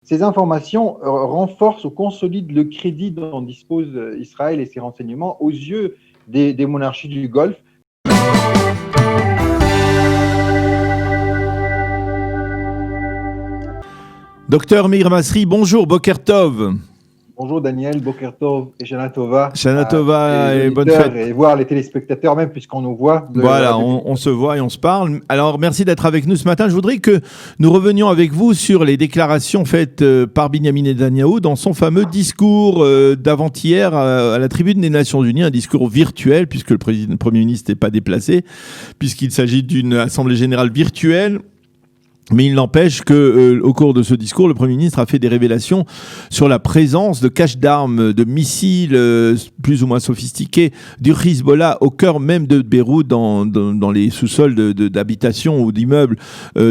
Ces informations renforcent ou consolident le crédit dont dispose Israël et ses renseignements aux yeux des monarchies du Golfe. Docteur Meir Masri, bonjour, Boker Tov. Bonjour Daniel, Boker Tov et Shana Tova. Shana Tova et bonne fête. Et voir les téléspectateurs même, puisqu'on nous voit. Voilà, on se voit et on se parle. Alors, merci d'être avec nous ce matin. Je voudrais que nous revenions avec vous sur les déclarations faites par Benyamin Netanyahou dans son fameux discours d'avant-hier à la tribune des Nations Unies, un discours virtuel, puisque le Premier ministre n'est pas déplacé, puisqu'il s'agit d'une assemblée générale virtuelle. Mais il n'empêche qu'au cours de ce discours, le Premier ministre a fait des révélations sur la présence de caches d'armes, de missiles plus ou moins sophistiqués du Hezbollah au cœur même de Beyrouth, dans les sous-sols d'habitations ou d'immeubles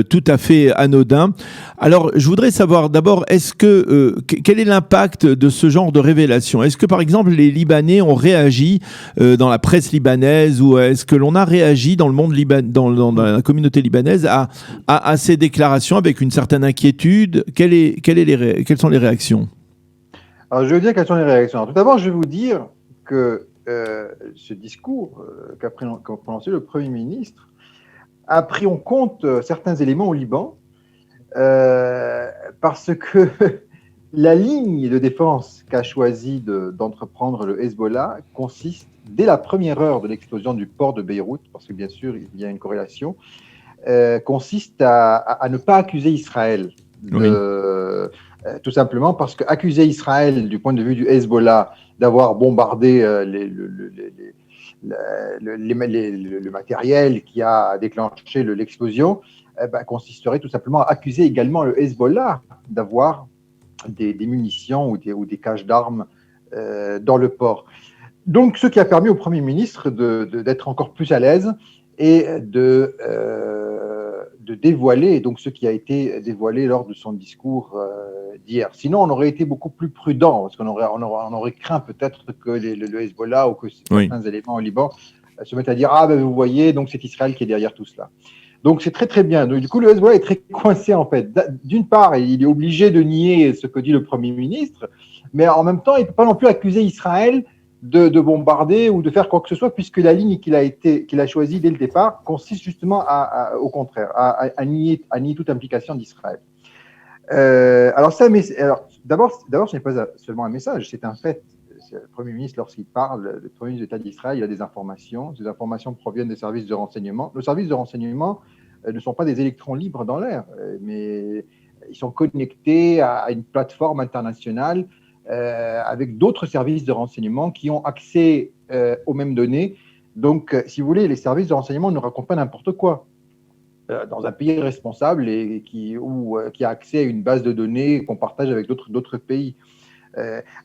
tout à fait anodins. Alors, je voudrais savoir d'abord, quel est l'impact de ce genre de révélations ? Est-ce que, par exemple, les Libanais ont réagi dans la presse libanaise, ou est-ce que l'on a réagi dans le monde dans la communauté libanaise à ces déclaration avec une certaine inquiétude? Quelles sont les réactions? Alors, je veux dire quelles sont les réactions. Alors, tout d'abord, je vais vous dire que ce discours qu'a prononcé le Premier ministre a pris en compte certains éléments au Liban parce que la ligne de défense qu'a choisi d'entreprendre le Hezbollah consiste, dès la première heure de l'explosion du port de Beyrouth, parce que bien sûr, il y a une corrélation, consiste à ne pas accuser Israël. Tout simplement parce qu'accuser Israël du point de vue du Hezbollah d'avoir bombardé le matériel qui a déclenché l'explosion consisterait tout simplement à accuser également le Hezbollah d'avoir des munitions ou des caches d'armes dans le port. Donc, ce qui a permis au Premier ministre d'être encore plus à l'aise et de dévoiler donc ce qui a été dévoilé lors de son discours d'hier. Sinon, on aurait été beaucoup plus prudent, parce qu'on aurait craint peut-être que le Hezbollah ou que certains éléments au Liban se mettent à dire « Ah, vous voyez, donc c'est Israël qui est derrière tout cela ». Donc, c'est très, très bien. Donc, du coup, le Hezbollah est très coincé, en fait. D'une part, il est obligé de nier ce que dit le Premier ministre, mais en même temps, il ne peut pas non plus accuser Israël de bombarder ou de faire quoi que ce soit, puisque la ligne qu'il a choisie dès le départ consiste justement au contraire, à nier toute implication d'Israël. Alors, d'abord, ce n'est pas seulement un message, c'est un fait. Le Premier ministre, lorsqu'il parle, le Premier ministre d'État d'Israël, il a des informations. Ces informations proviennent des services de renseignement. Nos services de renseignement ne sont pas des électrons libres dans l'air, mais ils sont connectés à une plateforme internationale avec d'autres services de renseignement qui ont accès aux mêmes données. Donc, si vous voulez, les services de renseignement ne racontent pas n'importe quoi. Dans un pays responsable et qui a accès à une base de données qu'on partage avec d'autres pays.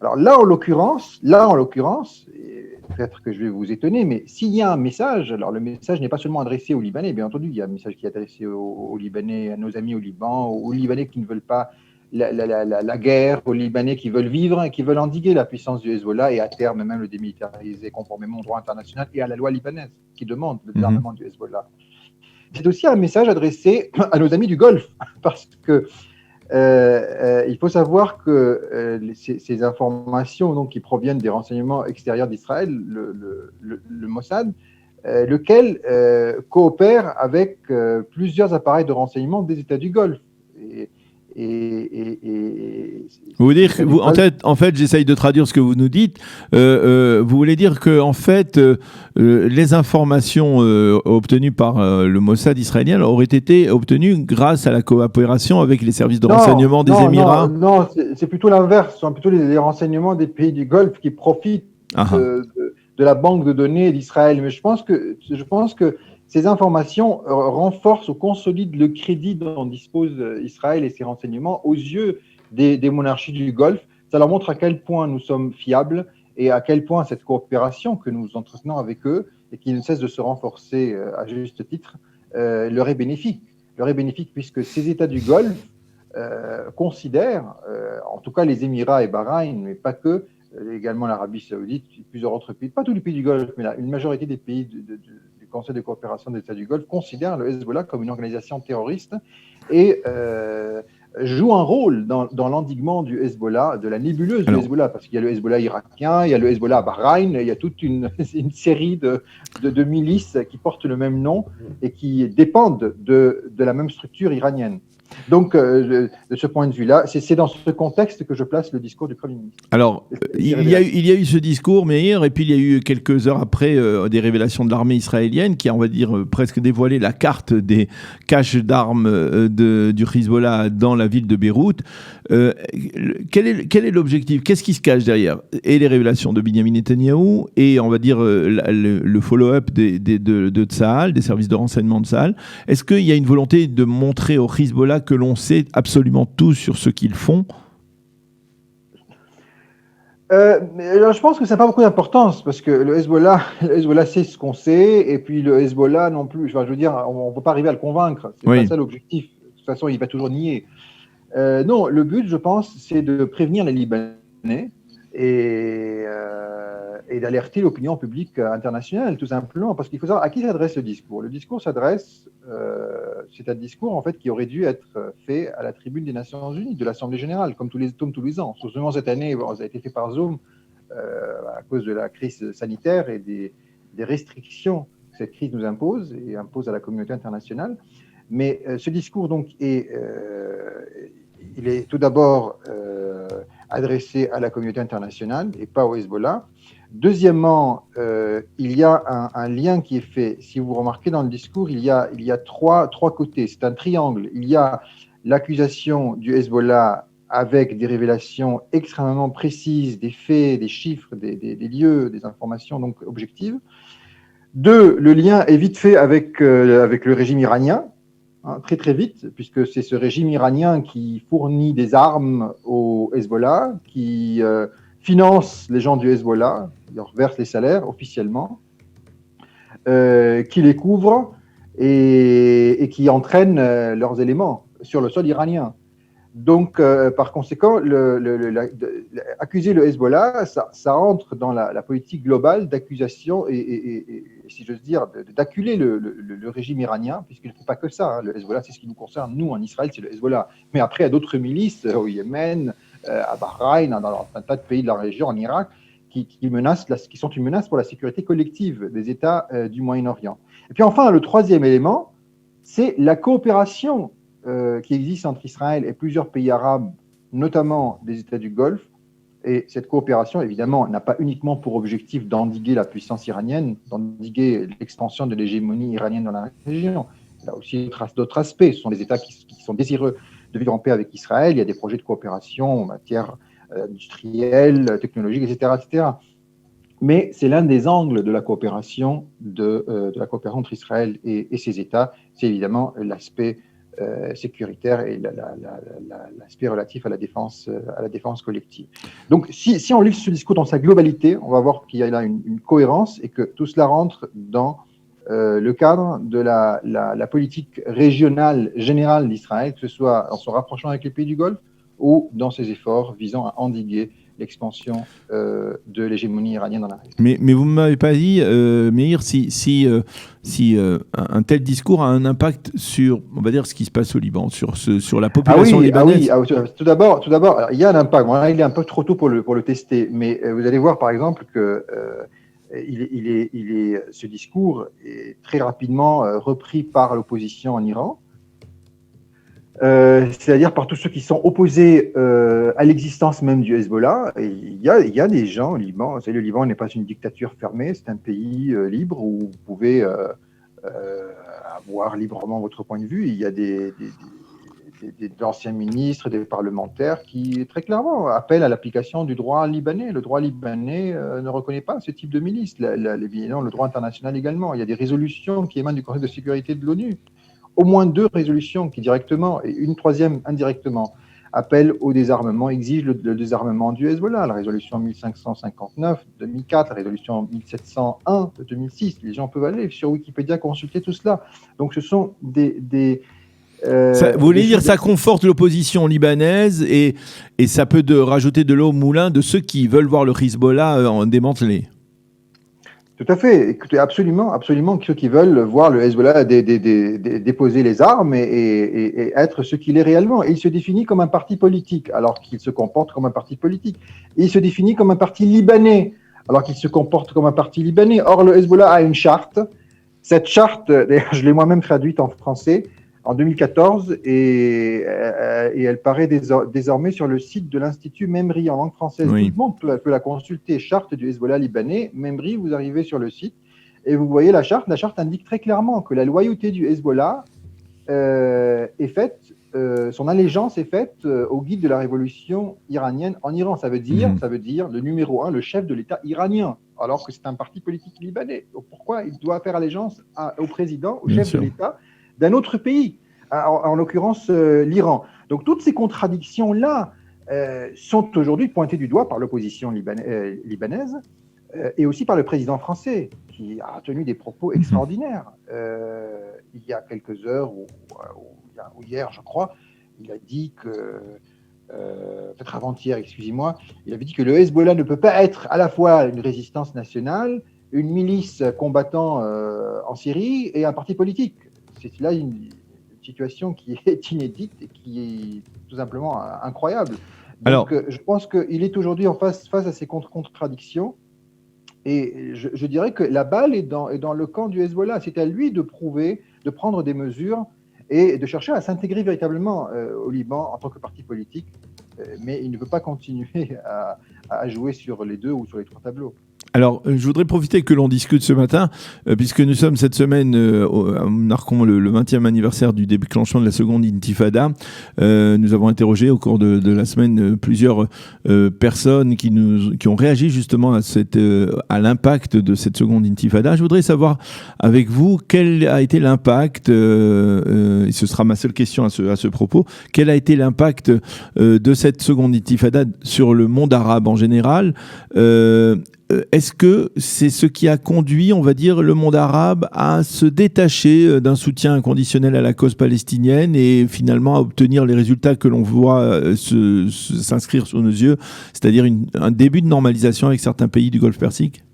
Alors là, en l'occurrence, peut-être que je vais vous étonner, mais s'il y a un message, alors le message n'est pas seulement adressé aux Libanais, bien entendu, il y a un message qui est adressé aux Libanais, à nos amis au Liban, aux Libanais qui ne veulent pas la guerre, aux Libanais qui veulent vivre et qui veulent endiguer la puissance du Hezbollah et à terme même le démilitariser conformément au droit international et à la loi libanaise qui demande le désarmement du Hezbollah. C'est aussi un message adressé à nos amis du Golfe, parce que il faut savoir que ces informations donc, qui proviennent des renseignements extérieurs d'Israël, le Mossad, lequel coopère avec plusieurs appareils de renseignement des États du Golfe. Vous voulez dire, en fait, j'essaye de traduire ce que vous nous dites. Vous voulez dire que en fait, les informations obtenues par le Mossad israélien auraient été obtenues grâce à la coopération avec les services de renseignement des Émirats? Non, c'est plutôt l'inverse. Ce sont plutôt les renseignements des pays du Golfe qui profitent de la banque de données d'Israël. Mais je pense que ces informations renforcent ou consolident le crédit dont dispose Israël et ses renseignements aux yeux des monarchies du Golfe. Ça leur montre à quel point nous sommes fiables et à quel point cette coopération que nous entretenons avec eux et qui ne cesse de se renforcer à juste titre leur est bénéfique. Leur est bénéfique puisque ces États du Golfe considèrent, en tout cas les Émirats et Bahreïn, mais pas que, également l'Arabie Saoudite, plusieurs autres pays, pas tous les pays du Golfe, mais une majorité des pays du Conseil de coopération des États du Golfe considèrent le Hezbollah comme une organisation terroriste et joue un rôle dans l'endiguement du Hezbollah, de la nébuleuse du Hezbollah, parce qu'il y a le Hezbollah irakien, il y a le Hezbollah à Bahreïn, il y a toute une série de milices qui portent le même nom et qui dépendent de la même structure iranienne. Donc, de ce point de vue-là, c'est dans ce contexte que je place le discours du Premier ministre. Alors, il y a eu ce discours, Meir, et puis il y a eu quelques heures après des révélations de l'armée israélienne qui a, on va dire, presque dévoilé la carte des caches d'armes du Hezbollah dans la ville de Beyrouth. Quel est l'objectif? Qu'est-ce qui se cache derrière? Et les révélations de Benyamin Netanyahou et, on va dire, le follow-up de Tsahal, des services de renseignement de Tsahal. Est-ce qu'il y a une volonté de montrer au Hezbollah que l'on sait absolument tout sur ce qu'ils font? Je pense que ça n'a pas beaucoup d'importance parce que le Hezbollah sait ce qu'on sait et puis le Hezbollah non plus. Je veux dire, on ne peut pas arriver à le convaincre. C'est pas ça l'objectif. De toute façon, il va toujours nier. Non, le but, je pense, c'est de prévenir les Libanais et d'alerter l'opinion publique internationale, tout simplement, parce qu'il faut savoir à qui s'adresse le discours. Le discours s'adresse, c'est un discours en fait qui aurait dû être fait à la tribune des Nations Unies, de l'Assemblée générale, comme tous les ans. Seulement cette année, ça a été fait par Zoom à cause de la crise sanitaire et des restrictions que cette crise nous impose et impose à la communauté internationale. Mais ce discours donc il est tout d'abord adressé à la communauté internationale et pas au Hezbollah. Deuxièmement, il y a un lien qui est fait. Si vous remarquez dans le discours, il y a trois côtés. C'est un triangle. Il y a l'accusation du Hezbollah avec des révélations extrêmement précises, des faits, des chiffres, des lieux, des informations donc objectives. Deux, le lien est vite fait avec le régime iranien. Très très vite, puisque c'est ce régime iranien qui fournit des armes au Hezbollah, qui finance les gens du Hezbollah, qui leur verse les salaires officiellement, qui les couvre et qui entraîne leurs éléments sur le sol iranien. Donc, par conséquent, accuser le Hezbollah, ça entre dans la politique globale d'accusation et si j'ose dire, d'acculer le régime iranien, puisqu'il ne fait pas que ça. Le Hezbollah, c'est ce qui nous concerne. Nous, en Israël, c'est le Hezbollah. Mais après, il y a d'autres milices au Yémen, à Bahreïn, dans un tas de pays de la région, en Irak, qui sont une menace pour la sécurité collective des États du Moyen-Orient. Et puis enfin, le troisième élément, c'est la coopération qui existe entre Israël et plusieurs pays arabes, notamment des États du Golfe. Et cette coopération, évidemment, n'a pas uniquement pour objectif d'endiguer la puissance iranienne, d'endiguer l'expansion de l'hégémonie iranienne dans la région. Il y a aussi d'autres aspects. Ce sont des États qui sont désireux de vivre en paix avec Israël. Il y a des projets de coopération en matière industrielle, technologique, etc., etc. Mais c'est l'un des angles de la coopération, de la coopération entre Israël et ces États. C'est évidemment l'aspect sécuritaire et l'aspect relatif à la défense collective. Donc, si on lit ce discours dans sa globalité, on va voir qu'il y a là une cohérence et que tout cela rentre dans le cadre de la politique régionale générale d'Israël, que ce soit en son rapprochement avec les pays du Golfe ou dans ses efforts visant à endiguer l'expansion de l'hégémonie iranienne dans la région. Mais vous ne m'avez pas dit, Meir, si un tel discours a un impact sur, on va dire, ce qui se passe au Liban, sur la population libanaise. Tout d'abord, il y a un impact. Bon, là, il est un peu trop tôt pour le tester, mais vous allez voir, par exemple, que ce discours est très rapidement repris par l'opposition en Iran. C'est-à-dire par tous ceux qui sont opposés à l'existence même du Hezbollah. Et il y a des gens au Liban. Le Liban n'est pas une dictature fermée, c'est un pays libre où vous pouvez avoir librement votre point de vue. Il y a des anciens ministres, des parlementaires qui très clairement appellent à l'application du droit libanais. Le droit libanais ne reconnaît pas ce type de milice. Évidemment, le droit international également. Il y a des résolutions qui émanent du Conseil de sécurité de l'ONU. Au moins 2 résolutions qui directement, et une troisième indirectement, appellent au désarmement, exigent le désarmement du Hezbollah. La résolution 1559 de 2004, la résolution 1701 de 2006. Les gens peuvent aller sur Wikipédia consulter tout cela. Donc ce sont vous voulez dire que ça conforte l'opposition libanaise et ça peut rajouter de l'eau au moulin de ceux qui veulent voir le Hezbollah démantelé? Tout à fait. Écoutez, absolument, absolument, ceux qui veulent voir le Hezbollah déposer les armes et être ce qu'il est réellement. Et il se définit comme un parti politique, alors qu'il se comporte comme un parti politique. Et il se définit comme un parti libanais, alors qu'il se comporte comme un parti libanais. Or, le Hezbollah a une charte. Cette charte, d'ailleurs, je l'ai moi-même traduite en français en 2014 et elle paraît désormais sur le site de l'Institut Memri en langue française. Oui. Tout le monde peut la consulter, charte du Hezbollah libanais, Memri, vous arrivez sur le site et vous voyez la charte. La charte indique très clairement que la loyauté du Hezbollah est faite, son allégeance est faite au guide de la révolution iranienne en Iran. Ça veut dire le numéro 1, le chef de l'État iranien, alors que c'est un parti politique libanais. Donc pourquoi il doit faire allégeance au président, au chef de l'État d'un autre pays, en l'occurrence l'Iran. Donc toutes ces contradictions-là sont aujourd'hui pointées du doigt par l'opposition libanaise et aussi par le président français, qui a tenu des propos extraordinaires. Il y a quelques heures, ou hier, je crois, il a dit que, peut-être avant-hier, excusez-moi, il avait dit que le Hezbollah ne peut pas être à la fois une résistance nationale, une milice combattant en Syrie et un parti politique. C'est là une situation qui est inédite et qui est tout simplement incroyable. Donc, je pense qu'il est aujourd'hui face à ces contradictions. Et je dirais que la balle est dans le camp du Hezbollah. C'est à lui de prouver, de prendre des mesures et de chercher à s'intégrer véritablement au Liban en tant que parti politique. Mais il ne peut pas continuer à jouer sur les deux ou sur les trois tableaux. Alors, je voudrais profiter que l'on discute ce matin, puisque nous sommes cette semaine, marquons le 20e anniversaire du déclenchement de la seconde intifada. Nous avons interrogé au cours de la semaine plusieurs personnes qui ont réagi justement à l'impact de cette seconde intifada. Je voudrais savoir avec vous quel a été l'impact, et ce sera ma seule question à ce propos, quel a été l'impact de cette seconde intifada sur le monde arabe en général. Est-ce que c'est ce qui a conduit, on va dire, le monde arabe à se détacher d'un soutien inconditionnel à la cause palestinienne et finalement à obtenir les résultats que l'on voit s'inscrire sous nos yeux, c'est-à-dire un début de normalisation avec certains pays du Golfe Persique ?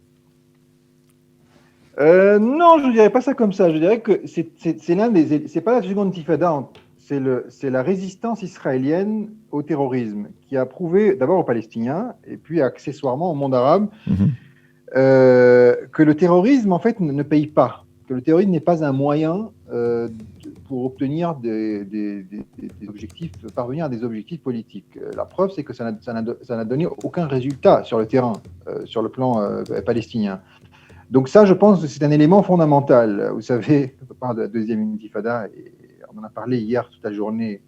Non, je ne dirais pas ça comme ça. Je dirais que c'est pas la seconde intifada. C'est la résistance israélienne au terrorisme qui a prouvé d'abord aux Palestiniens et puis accessoirement au monde arabe que le terrorisme en fait ne paye pas, que le terrorisme n'est pas un moyen pour obtenir des objectifs, parvenir à des objectifs politiques. La preuve, c'est que ça n'a donné aucun résultat sur le terrain, sur le plan palestinien. Donc ça, je pense que c'est un élément fondamental. Vous savez, on parle de la deuxième intifada et on en a parlé hier toute la journée,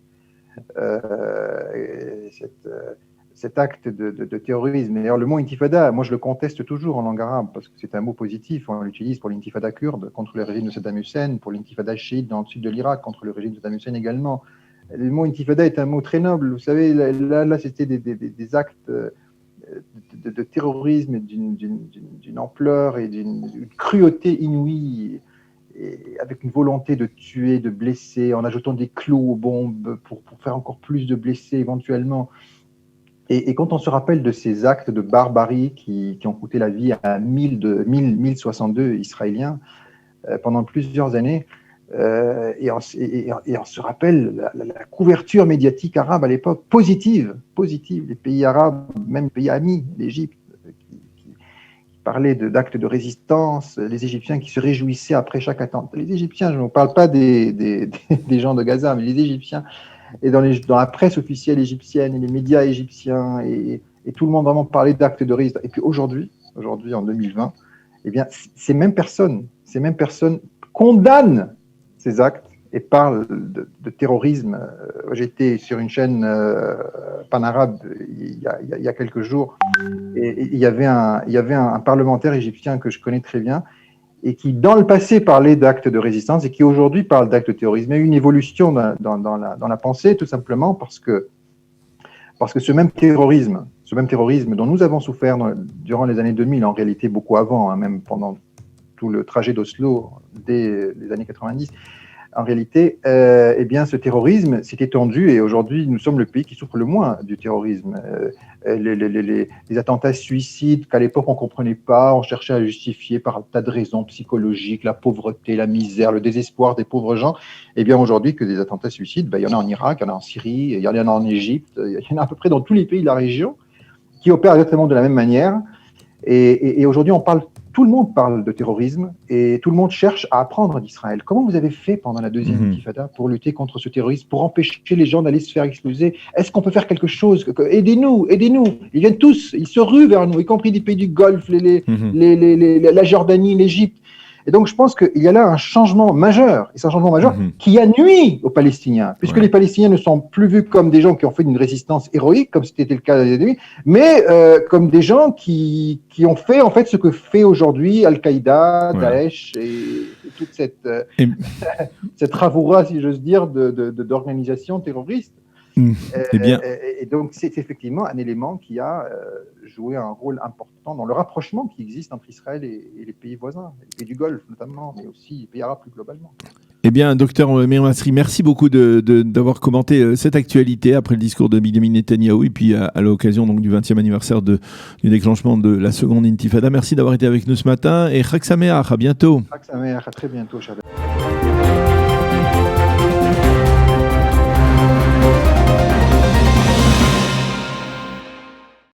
cet acte de terrorisme. D'ailleurs, le mot intifada, moi je le conteste toujours en langue arabe parce que c'est un mot positif. On l'utilise pour l'intifada kurde contre le régime de Saddam Hussein, pour l'intifada chiite dans le sud de l'Irak contre le régime de Saddam Hussein également. Le mot intifada est un mot très noble. Vous savez, là c'était des actes de terrorisme d'une ampleur et d'une cruauté inouïe, et avec une volonté de tuer, de blesser, en ajoutant des clous aux bombes pour faire encore plus de blessés éventuellement. Et quand on se rappelle de ces actes de barbarie qui ont coûté la vie à 1062 Israéliens pendant plusieurs années, et on se rappelle la couverture médiatique arabe à l'époque, positive, les pays arabes, même les pays amis, l'Égypte, parlaient d'actes de résistance, les Égyptiens qui se réjouissaient après chaque attentat. Les Égyptiens, je ne parle pas des gens de Gaza, mais les Égyptiens, et dans la presse officielle égyptienne et les médias égyptiens, et tout le monde vraiment parlait d'actes de résistance. Et puis aujourd'hui, en 2020, eh bien, ces mêmes personnes condamnent ces actes et parlent de terrorisme. J'étais sur une chaîne panarabe il y a quelques jours et il y avait un parlementaire égyptien que je connais très bien et qui, dans le passé, parlait d'actes de résistance et qui, aujourd'hui, parle d'actes de terrorisme. Il y a eu une évolution dans la pensée, tout simplement parce que ce même terrorisme dont nous avons souffert durant les années 2000, en réalité beaucoup avant, même pendant tout le trajet d'Oslo dès les années 90, en réalité, eh bien, ce terrorisme s'est étendu et aujourd'hui, nous sommes le pays qui souffre le moins du terrorisme. Les attentats suicides qu'à l'époque on ne comprenait pas, on cherchait à justifier par un tas de raisons psychologiques, la pauvreté, la misère, le désespoir des pauvres gens. Eh bien, aujourd'hui, que des attentats suicides, il y en a en Irak, il y en a en Syrie, il y en a en Égypte, il y en a à peu près dans tous les pays de la région qui opèrent exactement de la même manière. Et aujourd'hui, tout le monde parle de terrorisme et tout le monde cherche à apprendre d'Israël. Comment vous avez fait pendant la deuxième intifada pour lutter contre ce terrorisme, pour empêcher les gens d'aller se faire exploser? Est-ce qu'on peut faire quelque chose? Aidez-nous, aidez-nous. Ils viennent tous, ils se ruent vers nous, y compris des pays du Golfe, la Jordanie, l'Égypte. Et donc, je pense qu'il y a là un changement majeur, et c'est un changement majeur qui a nui aux Palestiniens, puisque les Palestiniens ne sont plus vus comme des gens qui ont fait une résistance héroïque, comme c'était le cas des ennemis, mais comme des gens qui ont fait en fait ce que fait aujourd'hui Al-Qaïda, Daesh et toute cette ravoura, si j'ose dire, d'organisation terroriste. Et donc, c'est effectivement un élément qui a joué un rôle important dans le rapprochement qui existe entre Israël et les pays voisins, les pays du Golfe notamment, mais aussi les pays arabes plus globalement. Eh bien, docteur Meir Masri, merci beaucoup d'avoir commenté cette actualité après le discours de Benjamin Netanyahou et puis à l'occasion donc, du 20e anniversaire du déclenchement de la seconde intifada. Merci d'avoir été avec nous ce matin et Chag Sameach, à bientôt. Chag Sameach, à très bientôt, cher.